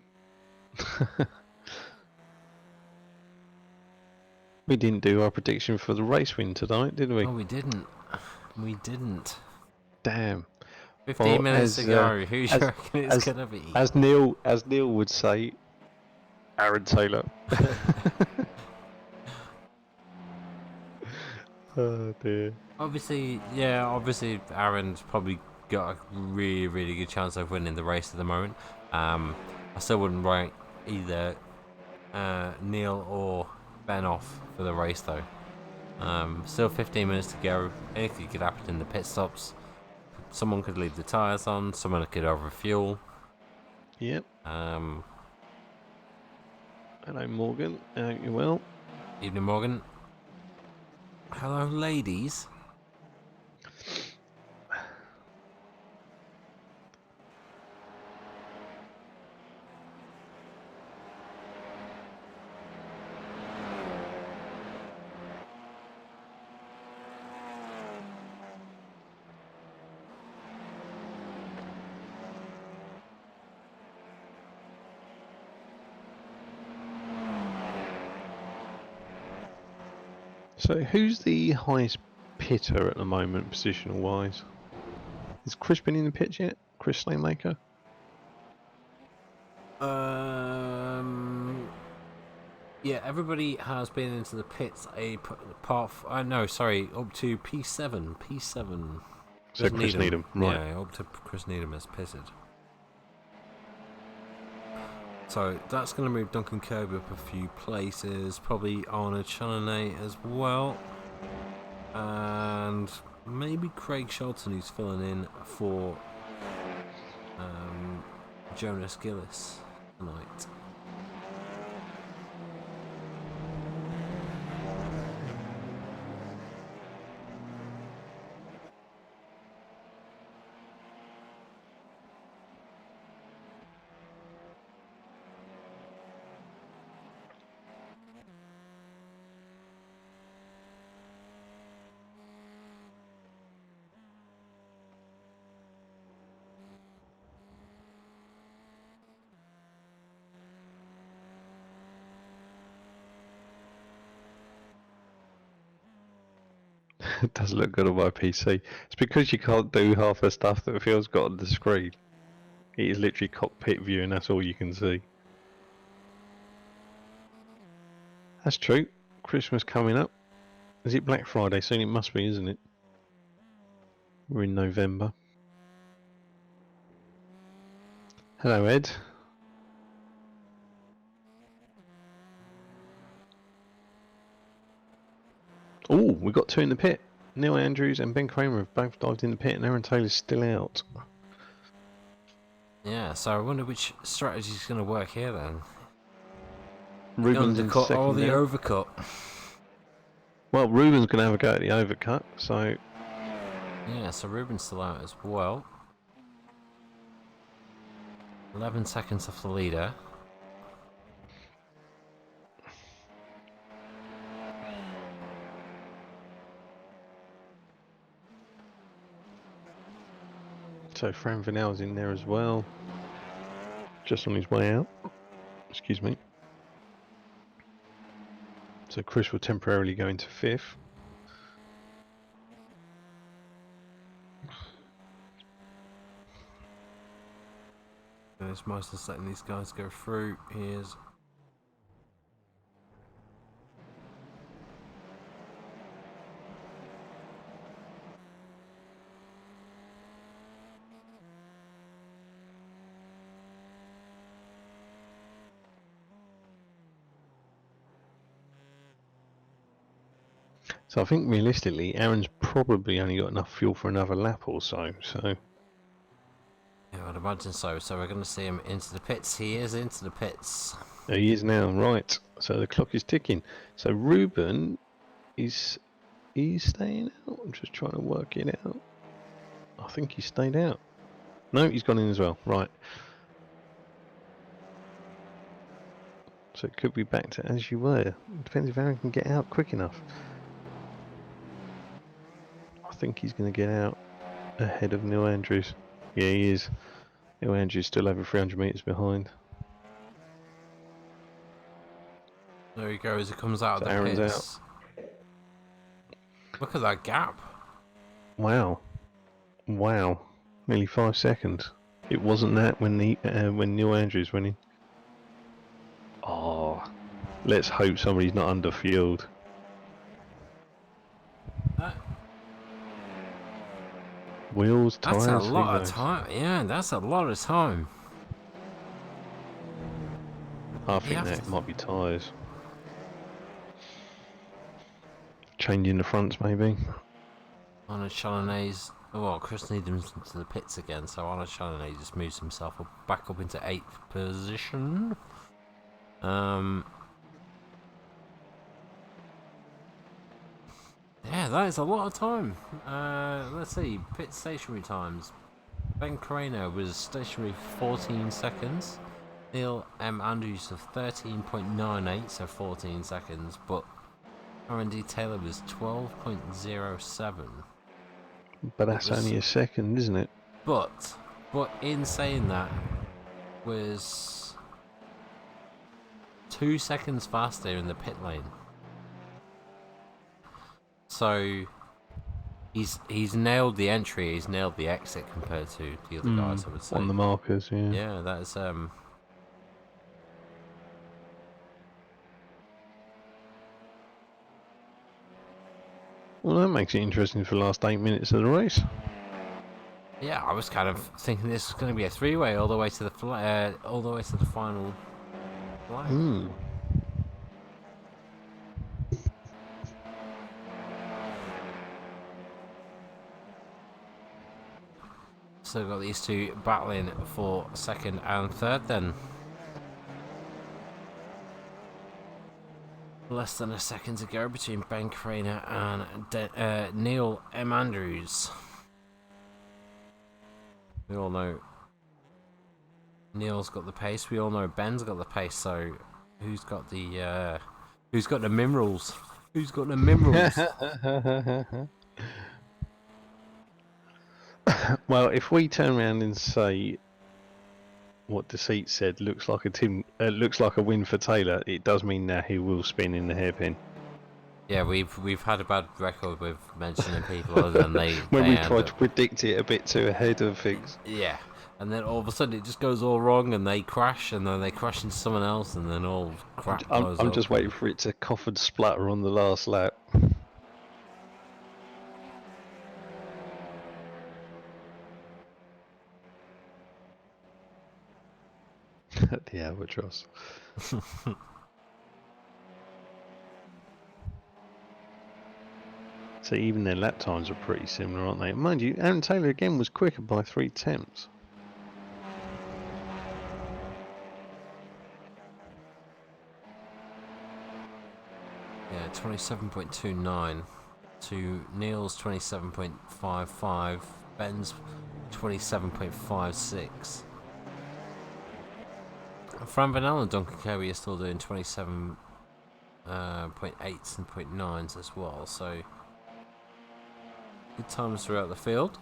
We didn't do our prediction for the race win tonight, did we?
Oh, we didn't. We didn't.
Damn.
15
Well,
minutes to go. Who do you reckon it's
as-
going to be?
As Neil would say, Aaron Taylor. Oh dear.
Obviously, Aaron's probably got a really, really good chance of winning the race at the moment. I still wouldn't write either Neil or Ben off for the race though. Still 15 minutes to go. Anything could happen in the pit stops. Someone could leave the tyres on. Someone could overfuel.
Yep.
Hello,
Hello Morgan. I hope you're well.
evening, Morgan. Hello, ladies.
So who's the highest pitter at the moment, positional wise? Has Chris been in the pits yet? Chris Slaymaker?
Yeah, everybody has been into the pits. No, sorry, up to P7. P7.
So Chris Needham, right.
Yeah, up to Chris Needham has pitted. So that's going to move Duncan Kirby up a few places. Probably Arnaud Chalonnet as well. And maybe Craig Shelton, who's filling in for Jonas Gillis tonight.
It does look good on my PC. It's because you can't do half the stuff that Phil's got on the screen. It is literally cockpit view and that's all you can see. That's true. Christmas coming up. Is it Black Friday soon? It must be, isn't it? We're in November. Hello, Ed. Oh, we've got two in the pit. Neil Andrews and Ben Kramer have both dived in the pit and Aaron Taylor's still out.
Yeah, so I wonder which strategy is going to work here then.
Ruben's in
Undercut
second
or the
now.
overcut?
Well, Ruben's going to have a go at the overcut, so...
Yeah, so Ruben's still out as well. 11 seconds off the leader.
So Fran Vanel's in there as well. Just on his way out. Excuse me. So Chris will temporarily go into fifth.
There's most of letting these guys go through. Here's
So I think realistically, Aaron's probably only got enough fuel for another lap or so. So
yeah, I'd imagine so. So we're going to see him into the pits. He is into the pits.
there he is now, right. So the clock is ticking. So Ruben is staying out? I'm just trying to work it out. I think he stayed out. No, he's gone in as well. Right. So it could be back to as you were. Depends if Aaron can get out quick enough. I think he's going to get out ahead of Neil Andrews. Yeah, he is. Neil Andrews still over 300 metres behind.
There he goes. He comes out
So
of the
Aaron's
pits. Look at that gap.
Wow. Wow. Nearly 5 seconds. It wasn't that when when Neil Andrews went in. Oh, let's hope somebody's not underfueled. Wheels, tyres,
That's a
who
lot of
knows?
time. Yeah, that's a lot of time.
I think
have
that
to-
might be tyres. Changing the fronts maybe.
Arnaud Chalonnet's. Well, Chris Needham's into the pits again, so Arnaud Chalonnet just moves himself back up into 8th position. Yeah, that is a lot of time. Let's see, pit stationary times. Ben Carreno was stationary 14 seconds. Neil M. Andrews of 13.98, so 14 seconds, but R&D Taylor was 12.07.
But that's only a second, isn't it?
But in saying that, was 2 seconds faster in the pit lane. So he's nailed the entry, he's nailed the exit compared to the other guys, I would say.
On the markers, yeah.
Yeah, that's
Well, that makes it interesting for the last 8 minutes of the race.
yeah. I was kind of thinking this was going to be a three-way all the way to the all the way to the final flag. So we've got these two battling for second and third then. Less than a second to go between Ben Craner and Neil M. Andrews. We all know Neil's got the pace. We all know Ben's got the pace. So who's got the minerals? Who's got the minerals?
Well, if we turn around and say what Deceit said looks like a win for Taylor, it does mean that he will spin in the hairpin.
Yeah, we've had a bad record with mentioning people other than they.
When
they
we
end
tried
up-
to predict it a bit too ahead of things.
Yeah, and then all of a sudden it just goes all wrong, and they crash, and then they crash into someone else, and then all crap blows
I'm
up.
just waiting for it to cough and splutter on the last lap. The albatross. So even their lap times are pretty similar, aren't they? Mind you, Aaron Taylor again was quicker by 3 tenths.
Yeah, 27.29 to Neil's 27.55, Ben's 27.56. Fran Van and Duncan Kirby are still doing 27.8s and 0.9s as well, so good times throughout the field.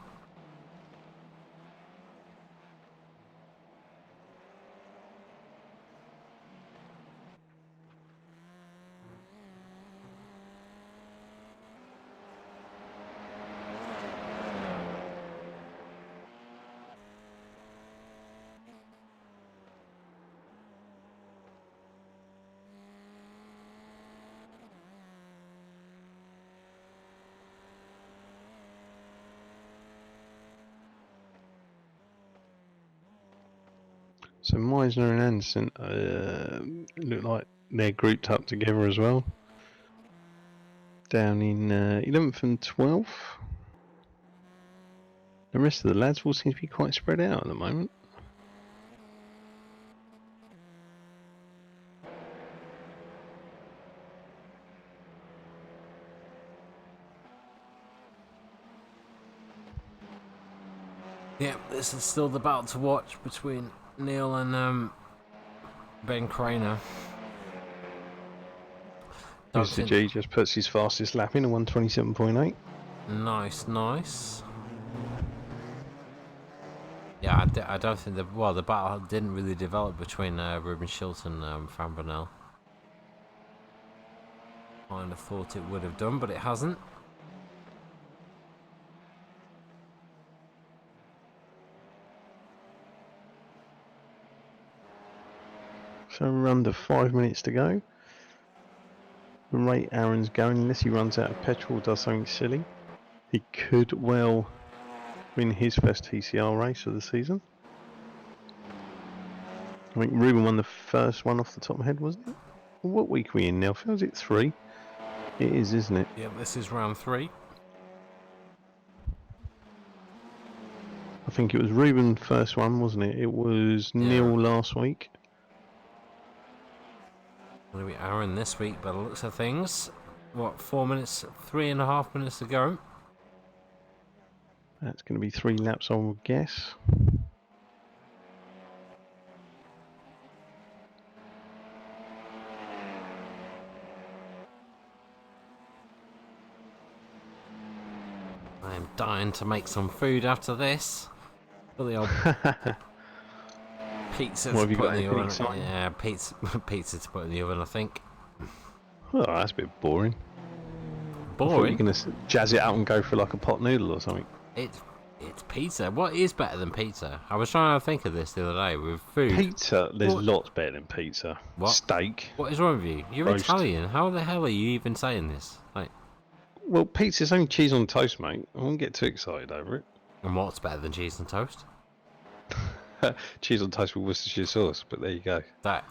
So Meisner and Anderson look like they're grouped up together as well. Down in 11th and 12th. The rest of the lads all seem to be quite spread out at the moment.
Yeah, this is still the battle to watch between Neil and Ben Craner.
Mr. G just puts his fastest lap in, a 127.8.
Nice. Yeah, I don't think the battle didn't really develop between Ruben Shilton and Fran Bonnell. Kind of thought it would have done, but it hasn't.
So we're under 5 minutes to go. The rate Aaron's going, unless he runs out of petrol or does something silly, he could well win his first TCR race of the season. I think Ruben won the first one off the top of my head, wasn't it? What week are we in now? Feels it 3? It is, isn't it?
Yeah, this is round 3.
I think it was Ruben first one, wasn't it? It was Neil last week.
Going to be Aaron this week by the looks of things. What, 4 minutes, 3.5 minutes to go?
That's going to be 3 laps, I would guess.
I am dying to make some food after this. For the old pizza
What have
to
you
put
got,
in the
anything
oven.
exciting?
Yeah, pizza to put in the oven, I think.
Oh, that's a bit boring. I thought you were
boring.
going to jazz it out and go for like a pot noodle or something.
It's pizza. What is better than pizza? I was trying to think of this the other day with food.
Pizza, there's
What?
lots better than pizza.
What?
Steak.
What is wrong with you? You're
Roast.
Italian. How the hell are you even saying this? Like,
Well, pizza's only cheese on toast, mate. I won't get too excited over it.
and what's better than cheese and toast?
Cheese on toast with Worcestershire sauce, but there you go.
That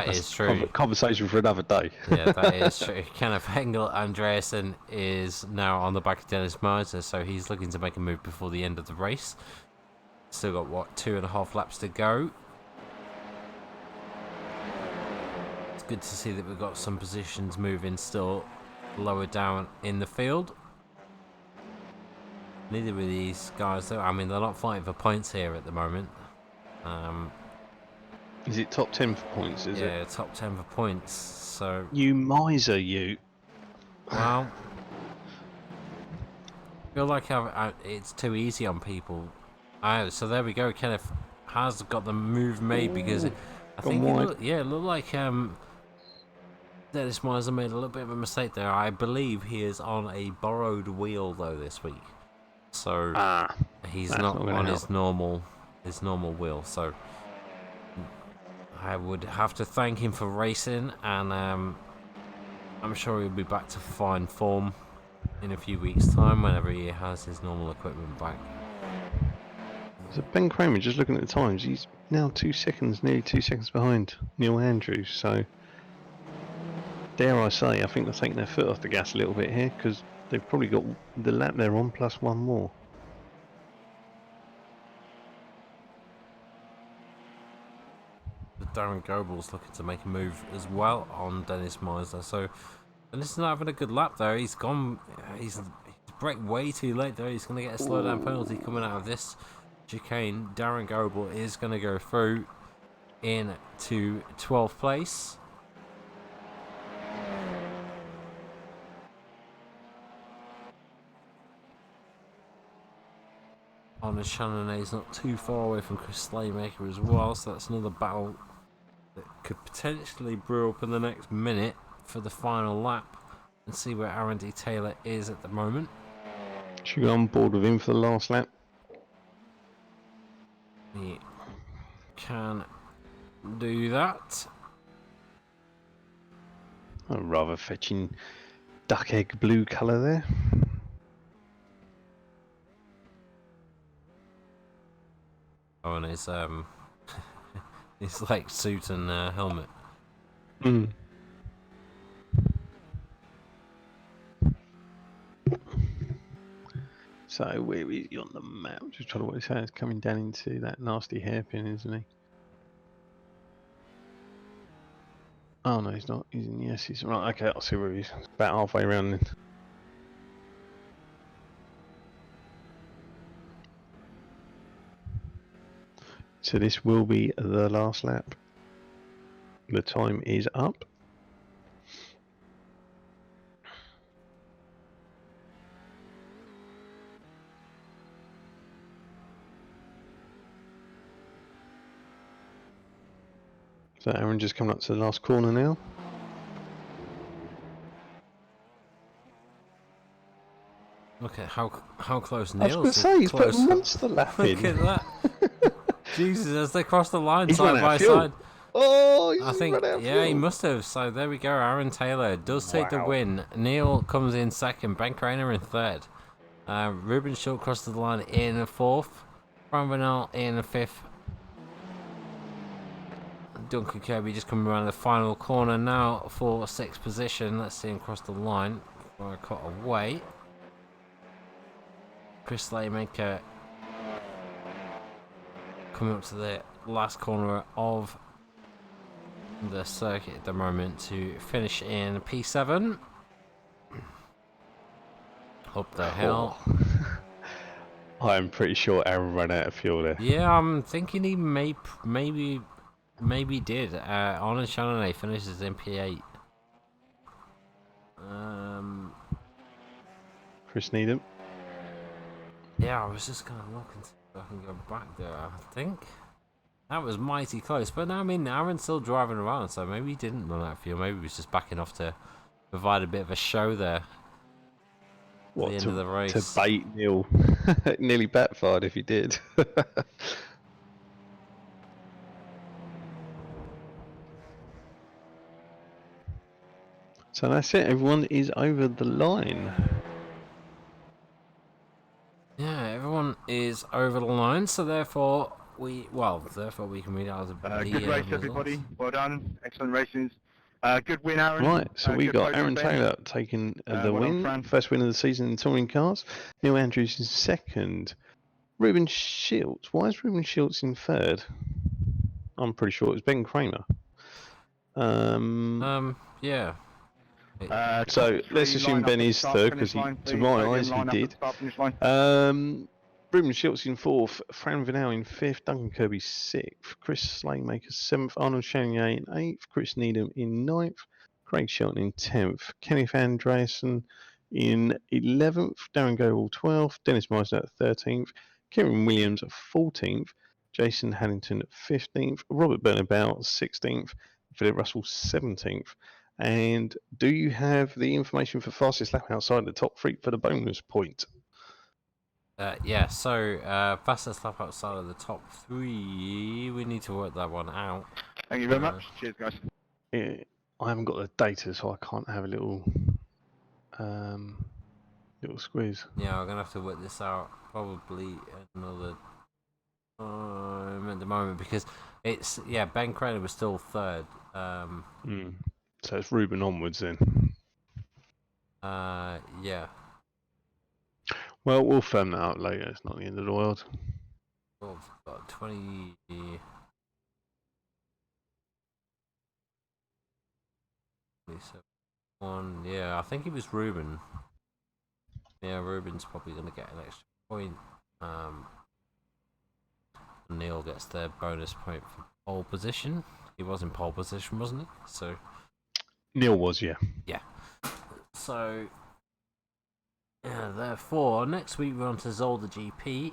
is true.
Conversation for another day.
Yeah, that is true. Kenneth Engel Andreasen is now on the back of Dennis Miser, so he's looking to make a move before the end of the race. Still got, what, 2.5 laps to go. It's good to see that we've got some positions moving still lower down in the field. Neither of these guys, though, I mean, they're not fighting for points here at the moment.
Is it top 10 for points, is it?
Yeah, top 10 for points, so...
You miser, you.
Well, I feel like it's too easy on people. So there we go. Kenneth has got the move made because I think it looked like Dennis Miser made a little bit of a mistake there. I believe he is on a borrowed wheel though this week, so he's not on his normal wheel. So I would have to thank him for racing, and I'm sure he'll be back to fine form in a few weeks' time whenever he has his normal equipment back.
So Ben Kramer, just looking at the times, he's now nearly 2 seconds behind Neil Andrews. So, dare I say, I think they're taking their foot off the gas a little bit here because they've probably got the lap they're on plus one more.
Darren Goebel's looking to make a move as well on Dennis Miser. So, Dennis is not having a good lap there. He's braked way too late there. He's going to get a slowdown penalty coming out of this chicane. Darren Goebel is going to go through into 12th place. Honor Channonay is not too far away from Chris Slaymaker as well, so that's another battle that could potentially brew up in the next minute for the final lap, and see where Aaron D. Taylor is at the moment.
Should we go on board with him for the last lap?
He can do that.
A rather fetching duck egg blue colour there.
Oh, and his his like suit and helmet.
Mm. So where is he on the map? Just trying to work this out. He's coming down into that nasty hairpin, isn't he? Oh no, he's not. He's in the S's. Right, okay, I'll see where he is. It's about halfway around then. So this will be the last lap. The time is up. So Aaron just coming up to the last corner now.
Look at how close
I was
Neil's.
going to say, he's put a
close.
monster lap in.
Look at that. Jesus, as they cross the line
He's
side
run out
by
of fuel.
side.
Oh, he's
I think,
run out of
yeah, he
fuel.
must have. So there we go. Aaron Taylor does take the
Wow.
win. Neil comes in second. Ben Craner in third. Ruben Schultz crosses the line in fourth. Fran Vanel in fifth. Duncan Kirby just coming around the final corner now for sixth position. Let's see him cross the line before I cut away. Chris Slaymaker coming up to the last corner of the circuit at the moment to finish in P7. Up the hill.
I'm pretty sure Aaron ran out of fuel there.
Yeah, I'm thinking he maybe did. Honor Channonay finishes in P8.
Chris Needham.
Yeah, I was just going to look and see if I can go back there. I think that was mighty close. But no, I mean, Aaron's still driving around, so maybe he didn't run out of fuel. Maybe he was just backing off to provide a bit of a show there.
What,
end of the
to
race.
bait Neil? Nearly backfired if he did. So that's it. Everyone is over the line.
Yeah, everyone is over the line, so therefore we can read out the
Good race,
results.
everybody. Well done. Excellent races. Good win, Aaron.
Right, so we
good
got
podium,
Aaron
Ben.
Taylor taking the
well done,
win,
Fran.
first win of the season in touring cars. Neil Andrews in second. Ruben Schultz. Why is Ruben Schultz in third? I'm pretty sure it was Ben Kramer.
Yeah.
So
Top
let's
three
assume
line up
Ben
at the
is
start
third
finish
because
line,
to
please.
my
Podium
eyes he
line up at
did.
the start finish line.
Ruben Schultz in fourth, Fran Vinal in fifth, Duncan Kirby sixth, Chris Slaymaker seventh, Arnold Chenier in eighth, Chris Needham in ninth, Craig Shelton in 10th, Kenneth Andreasen in 11th, Darren Goble 12th, Dennis Meisner at 13th, Kieran Williams at 14th, Jason Haddington at 15th, Robert Bernabout 16th, Philip Russell 17th. And do you have the information for fastest lap outside the top three for the bonus point?
Fastest lap outside of the top 3. We need to work that one out.
Thank you very much. Cheers, guys.
I haven't got the data, so I can't have a little squeeze.
Yeah, I'm gonna have to work this out probably another time at the moment because it's Ben Craner was still third.
So it's Ruben onwards then.
Yeah.
Well, we'll firm that out later. It's not the end of the world.
Well, we've got 20. One, yeah, I think it was Ruben. Yeah, Ruben's probably going to get an extra point. Neil gets their bonus point for pole position. He was in pole position, wasn't he? So
Neil was, yeah.
Yeah. So therefore, next week we're on to Zolder GP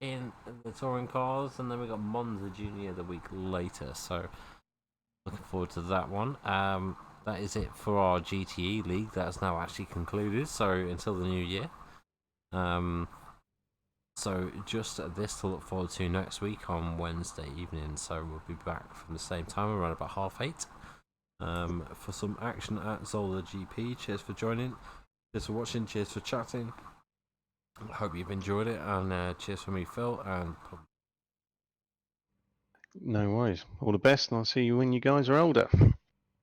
in the touring cars, and then we got Monza Junior the week later. So looking forward to that one. That is it for our GTE league. That's now actually concluded. So until the new year. So just this to look forward to next week on Wednesday evening. So we'll be back from the same time around about 8:30 for some action at Zola GP. Cheers for joining. Cheers for watching. Cheers for chatting. I hope you've enjoyed it. And cheers for me, Phil. And
no worries. All the best, and I'll see you when you guys are older.